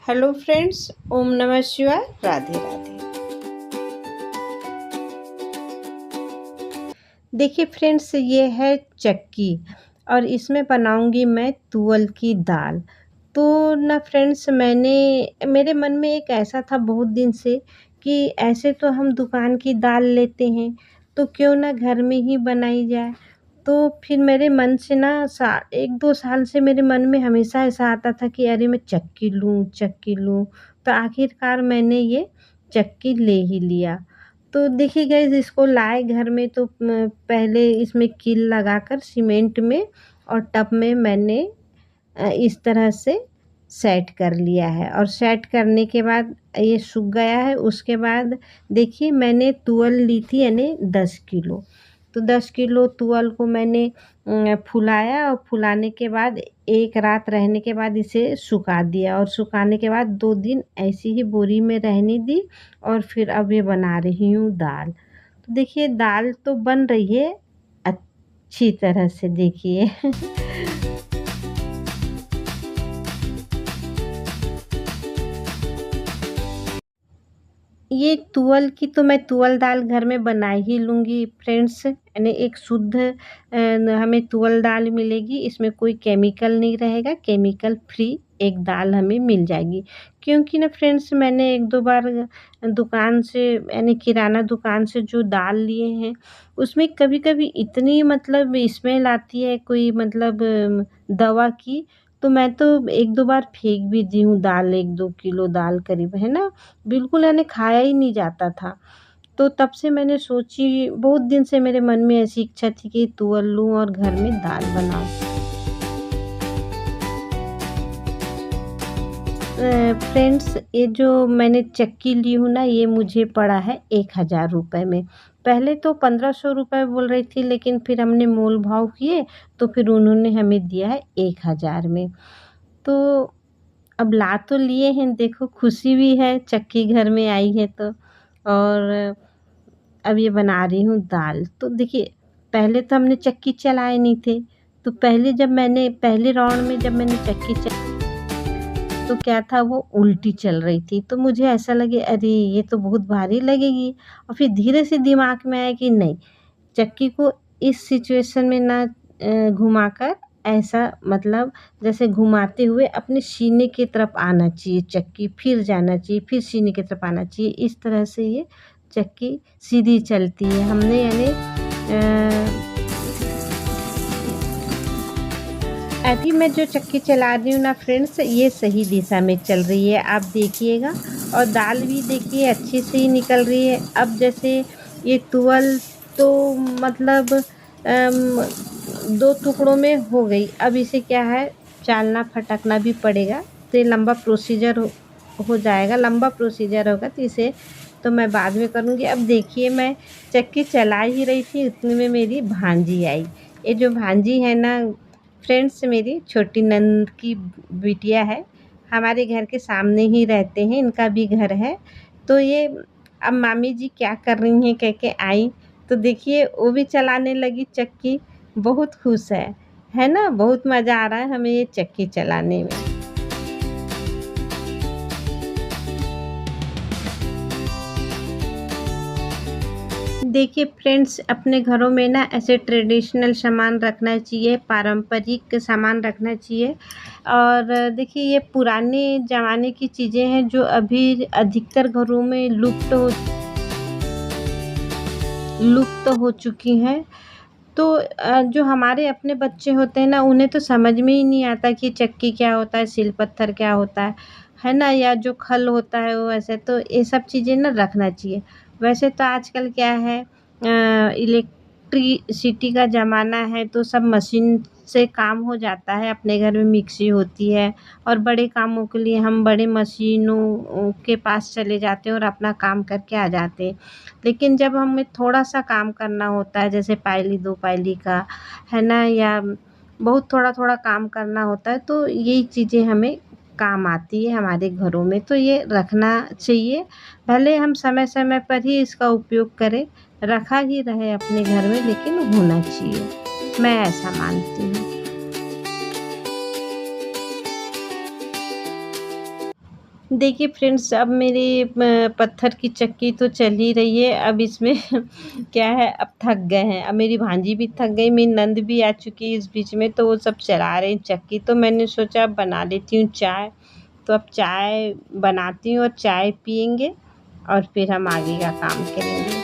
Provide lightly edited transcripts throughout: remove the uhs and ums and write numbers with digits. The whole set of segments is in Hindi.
हेलो फ्रेंड्स, ओम नमः शिवाय। राधे राधे। देखिए फ्रेंड्स, ये है चक्की और इसमें बनाऊंगी मैं तुअल की दाल। तो ना फ्रेंड्स, मेरे मन में एक ऐसा था बहुत दिन से कि ऐसे तो हम दुकान की दाल लेते हैं, तो क्यों ना घर में ही बनाई जाए। तो फिर मेरे मन से ना 1-2 साल से मेरे मन में हमेशा ऐसा आता था कि अरे मैं चक्की लूँ, चक्की लूँ। तो आखिरकार मैंने ये चक्की ले ही लिया। तो देखिए गाइस, इसको लाए घर में तो पहले इसमें कील लगाकर सीमेंट में और टब में मैंने इस तरह से सेट कर लिया है। और सेट करने के बाद ये सूख गया है। उसके बाद देखिए, मैंने तुअल ली थी यानी 10 किलो। तो 10 किलो तुअल को मैंने फुलाया और फुलाने के बाद एक रात रहने के बाद इसे सुखा दिया और सुखाने के बाद 2 दिन ऐसी ही बोरी में रहने दी। और फिर अब ये बना रही हूँ दाल। तो देखिए, दाल तो बन रही है अच्छी तरह से, देखिए। ये तुअल की तो मैं तुअल दाल घर में बना ही लूँगी फ्रेंड्स, यानी एक शुद्ध हमें तुअल दाल मिलेगी। इसमें कोई केमिकल नहीं रहेगा, केमिकल फ्री एक दाल हमें मिल जाएगी। क्योंकि ना फ्रेंड्स, मैंने 1-2 बार दुकान से यानी किराना दुकान से जो दाल लिए हैं, उसमें कभी-कभी इतनी मतलब स्मेल आती है, कोई मतलब दवा की। तो मैं तो 1-2 बार फेंक भी दी हूँ दाल, 1-2 किलो दाल करीब, है ना? बिल्कुल यानी खाया ही नहीं जाता था। तो तब से मैंने सोची, बहुत दिन से मेरे मन में ऐसी इच्छा थी कि तुअल लूँ और घर में दाल बनाऊँ। फ्रेंड्स, ये जो मैंने चक्की ली हूँ ना, ये मुझे पड़ा है 1000 रुपए में। पहले तो 1500 रुपए बोल रही थी, लेकिन फिर हमने मोल भाव किए तो फिर उन्होंने हमें दिया है 1000 में। तो अब ला तो लिए हैं, देखो खुशी भी है चक्की घर में आई है तो। और अब ये बना रही हूँ दाल। तो देखिए, पहले तो हमने चक्की चलाए नहीं थे। तो पहले राउंड में जब मैंने चक्की तो क्या था, वो उल्टी चल रही थी। तो मुझे ऐसा लगे अरे ये तो बहुत भारी लगेगी। और फिर धीरे से दिमाग में आया कि नहीं, चक्की को इस सिचुएशन में ना घुमाकर ऐसा मतलब जैसे घुमाते हुए अपने सीने की तरफ आना चाहिए चक्की, फिर जाना चाहिए, फिर सीने की तरफ आना चाहिए। इस तरह से ये चक्की सीधी चलती है। हमने यानी अभी मैं जो चक्की चला रही हूँ ना फ्रेंड्स, ये सही दिशा में चल रही है, आप देखिएगा। और दाल भी देखिए अच्छी से ही निकल रही है। अब जैसे ये तुअल तो मतलब 2 टुकड़ों में हो गई। अब इसे क्या है, चालना फटकना भी पड़ेगा। तो ये लंबा प्रोसीजर हो जाएगा, लंबा प्रोसीजर होगा, तो इसे तो मैं बाद में करूँगी। अब देखिए, मैं चक्की चला ही रही थी, उतने में मेरी भांजी आई। ये जो भांजी है ना फ्रेंड्स, मेरी छोटी नंद की बिटिया है। हमारे घर के सामने ही रहते हैं, इनका भी घर है। तो ये अब मामी जी क्या कर रही हैं कह के आई। तो देखिए, वो भी चलाने लगी चक्की। बहुत खुश है ना? बहुत मज़ा आ रहा है हमें ये चक्की चलाने में। देखिए फ्रेंड्स, अपने घरों में ना ऐसे ट्रेडिशनल सामान रखना चाहिए, पारंपरिक सामान रखना चाहिए। और देखिए, ये पुराने ज़माने की चीज़ें हैं जो अभी अधिकतर घरों में लुप्त हो चुकी हैं। तो जो हमारे अपने बच्चे होते हैं ना, उन्हें तो समझ में ही नहीं आता कि चक्की क्या होता है, सिल-पत्थर क्या होता है ना? या जो खल होता है वो ऐसे, तो ये सब चीज़ें ना रखना चाहिए। वैसे तो आजकल क्या है, इलेक्ट्रिसिटी का ज़माना है, तो सब मशीन से काम हो जाता है। अपने घर में मिक्सी होती है और बड़े कामों के लिए हम बड़े मशीनों के पास चले जाते हैं और अपना काम करके आ जाते हैं। लेकिन जब हमें थोड़ा-सा काम करना होता है, जैसे पायली 2 पायली का, है ना? या बहुत थोड़ा-थोड़ा काम करना होता है, तो यही चीज़ें हमें काम आती है हमारे घरों में, तो ये रखना चाहिए। भले हम समय-समय पर ही इसका उपयोग करें, रखा ही रहे अपने घर में, लेकिन होना चाहिए। मैं ऐसा मानती हूँ। देखिए फ्रेंड्स, अब मेरी पत्थर की चक्की तो चल ही रही है। अब इसमें क्या है, अब थक गए हैं। अब मेरी भांजी भी थक गई, मेरी नंद भी आ चुकी है इस बीच में, तो वो सब चला रही हैं चक्की। तो मैंने सोचा अब बना लेती हूँ चाय। तो अब चाय बनाती हूँ और चाय पिएँगे और फिर हम आगे का काम करेंगे।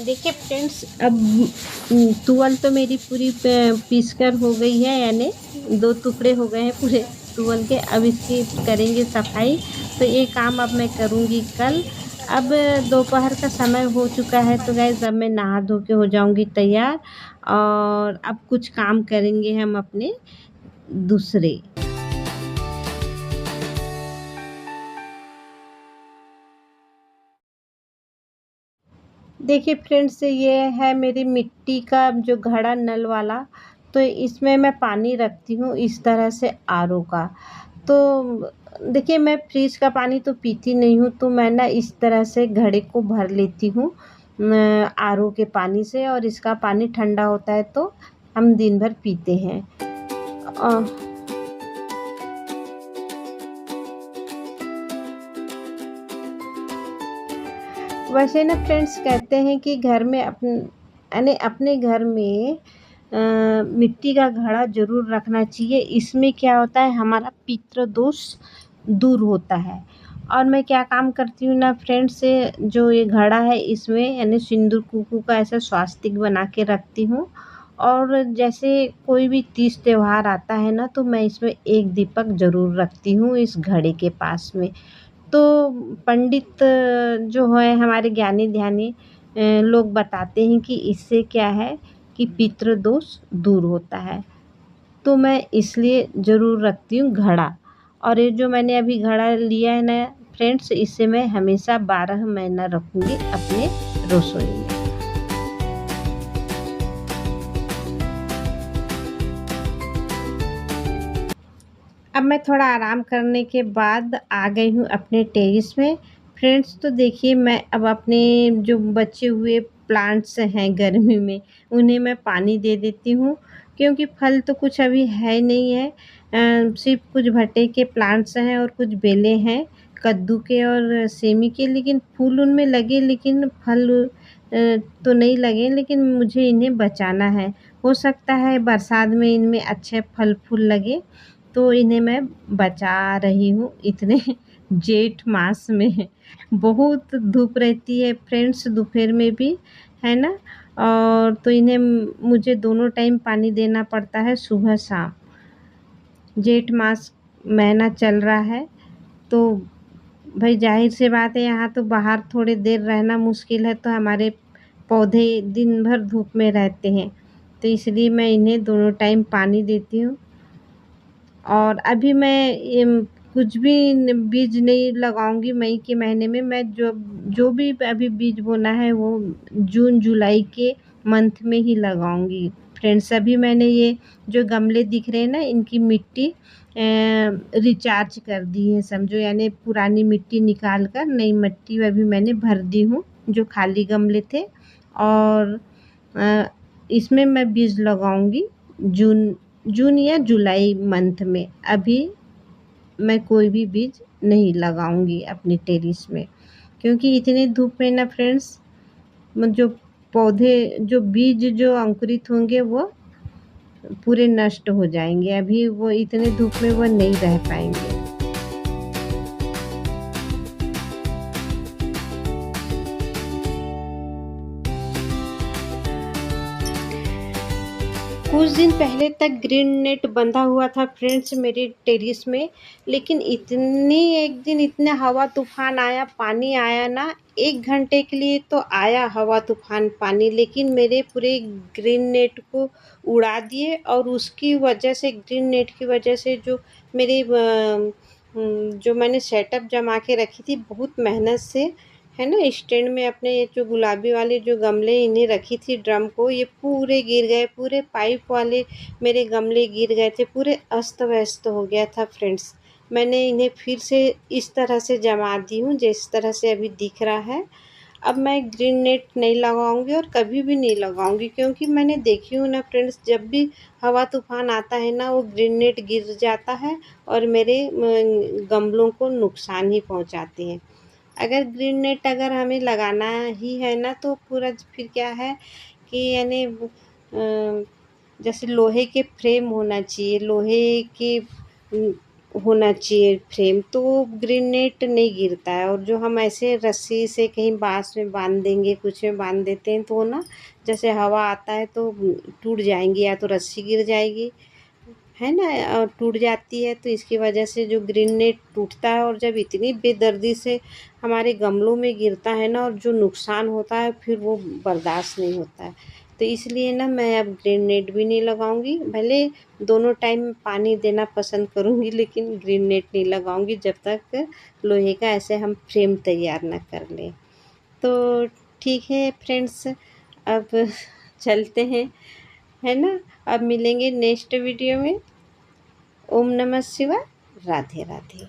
देखिए फ्रेंड्स, अब तुअल तो मेरी पूरी पीस कर हो गई है, यानी 2 टुकड़े हो गए हैं पूरे तुअल के। अब इसकी करेंगे सफाई। तो ये काम अब मैं करूँगी कल। अब दोपहर का समय हो चुका है, तो गाइस अब मैं नहा धो के हो जाऊँगी तैयार और अब कुछ काम करेंगे हम अपने दूसरे। देखिए फ्रेंड्स, ये है मेरी मिट्टी का जो घड़ा नल वाला। तो इसमें मैं पानी रखती हूँ इस तरह से आरओ का। तो देखिए, मैं फ्रिज का पानी तो पीती नहीं हूँ, तो मैं ना इस तरह से घड़े को भर लेती हूँ आरओ के पानी से, और इसका पानी ठंडा होता है तो हम दिन भर पीते हैं। अ, वैसे ना फ्रेंड्स, कहते हैं कि घर में यानी अपने घर में मिट्टी का घड़ा ज़रूर रखना चाहिए। इसमें क्या होता है, हमारा पितृ दोष दूर होता है। और मैं क्या काम करती हूँ ना फ्रेंड्स, जो ये घड़ा है इसमें यानी सिंदूर कुकू का ऐसा स्वास्तिक बना के रखती हूँ। और जैसे कोई भी तीज त्योहार आता है ना, तो मैं इसमें एक दीपक ज़रूर रखती हूँ इस घड़े के पास में। तो पंडित जो है हमारे ज्ञानी ध्यानी लोग बताते हैं कि इससे क्या है कि पितृ दोष दूर होता है। तो मैं इसलिए ज़रूर रखती हूँ घड़ा। और ये जो मैंने अभी घड़ा लिया है ना फ्रेंड्स, इसे मैं हमेशा 12 महीना रखूँगी अपने रसोई में। अब मैं थोड़ा आराम करने के बाद आ गई हूँ अपने टेरेस में। फ्रेंड्स, तो देखिए, मैं अब अपने जो बचे हुए प्लांट्स हैं गर्मी में, उन्हें मैं पानी दे देती हूँ, क्योंकि फल तो कुछ अभी है नहीं है। सिर्फ कुछ भट्टे के प्लांट्स हैं और कुछ बेलें हैं कद्दू के और सेमी के, लेकिन फूल उनमें लगे, लेकिन फल तो नहीं लगे। लेकिन मुझे इन्हें बचाना है। हो सकता है बरसात में इनमें अच्छे फल फूल लगे, तो इन्हें मैं बचा रही हूँ इतने जेठ मास में। बहुत धूप रहती है फ्रेंड्स, दोपहर में भी, है ना? और तो इन्हें मुझे दोनों टाइम पानी देना पड़ता है, सुबह शाम। जेठ मास महीना चल रहा है, तो भाई ज़ाहिर सी बात है, यहाँ तो बाहर थोड़ी देर रहना मुश्किल है, तो हमारे पौधे दिन भर धूप में रहते हैं। तो इसलिए मैं इन्हें दोनों टाइम पानी देती हूँ। और अभी मैं कुछ भी बीज नहीं लगाऊंगी मई के महीने में। मैं जो जो भी अभी बीज बोना है वो जून जुलाई के मंथ में ही लगाऊंगी फ्रेंड्स। अभी मैंने ये जो गमले दिख रहे हैं ना, इनकी मिट्टी रिचार्ज कर दी है समझो, यानी पुरानी मिट्टी निकाल कर नई मिट्टी अभी मैंने भर दी हूँ जो खाली गमले थे। और इसमें मैं बीज लगाऊंगी जून जून या जुलाई मंथ में। अभी मैं कोई भी बीज नहीं लगाऊंगी अपनी टेरेस में, क्योंकि इतनी धूप में ना फ्रेंड्स जो पौधे जो बीज जो अंकुरित होंगे वो पूरे नष्ट हो जाएंगे। अभी वो इतने धूप में वो नहीं रह पाएंगे। कुछ दिन पहले तक ग्रीन नेट बंधा हुआ था फ्रेंड्स मेरे टेरेस में, लेकिन इतनी एक दिन इतना हवा तूफान आया, पानी आया ना, 1 घंटे के लिए तो आया हवा तूफान पानी, लेकिन मेरे पूरे ग्रीन नेट को उड़ा दिए। और उसकी वजह से, ग्रीन नेट की वजह से जो मेरे जो मैंने सेटअप जमा के रखी थी बहुत मेहनत से, है ना, स्टैंड में अपने ये जो गुलाबी वाले जो गमले इन्हें रखी थी ड्रम को, ये पूरे गिर गए। पूरे पाइप वाले मेरे गमले गिर गए थे, पूरे अस्त व्यस्त हो गया था फ्रेंड्स। मैंने इन्हें फिर से इस तरह से जमा दी हूँ जिस तरह से अभी दिख रहा है। अब मैं ग्रीन नेट नहीं लगाऊंगी और कभी भी नहीं लगाऊंगी, क्योंकि मैंने देखी हूँ ना फ्रेंड्स, जब भी हवा तूफान आता है ना, वो ग्रीन नेट गिर जाता है और मेरे गमलों को नुकसान ही पहुँचाते हैं। अगर ग्रीन नेट अगर हमें लगाना ही है ना, तो पूरा फिर क्या है कि यानी जैसे लोहे के फ्रेम होना चाहिए, लोहे के होना चाहिए फ्रेम, तो वो ग्रीन नेट नहीं गिरता है। और जो हम ऐसे रस्सी से कहीं बाँस में बांध देंगे, कुछ में बांध देते हैं, तो वो ना जैसे हवा आता है तो टूट जाएंगी, या तो रस्सी गिर जाएगी, है ना, और टूट जाती है। तो इसकी वजह से जो ग्रीन नेट टूटता है, और जब इतनी बेदर्दी से हमारे गमलों में गिरता है ना, और जो नुकसान होता है फिर वो बर्दाश्त नहीं होता है। तो इसलिए ना मैं अब ग्रीन नेट भी नहीं लगाऊंगी। भले दोनों टाइम पानी देना पसंद करूंगी, लेकिन ग्रीन नेट नहीं लगाऊंगी जब तक लोहे का ऐसे हम फ्रेम तैयार ना कर लें। तो ठीक है फ्रेंड्स, अब चलते हैं, है ना। अब मिलेंगे नेक्स्ट वीडियो में। ओम नमः शिवाय। राधे राधे।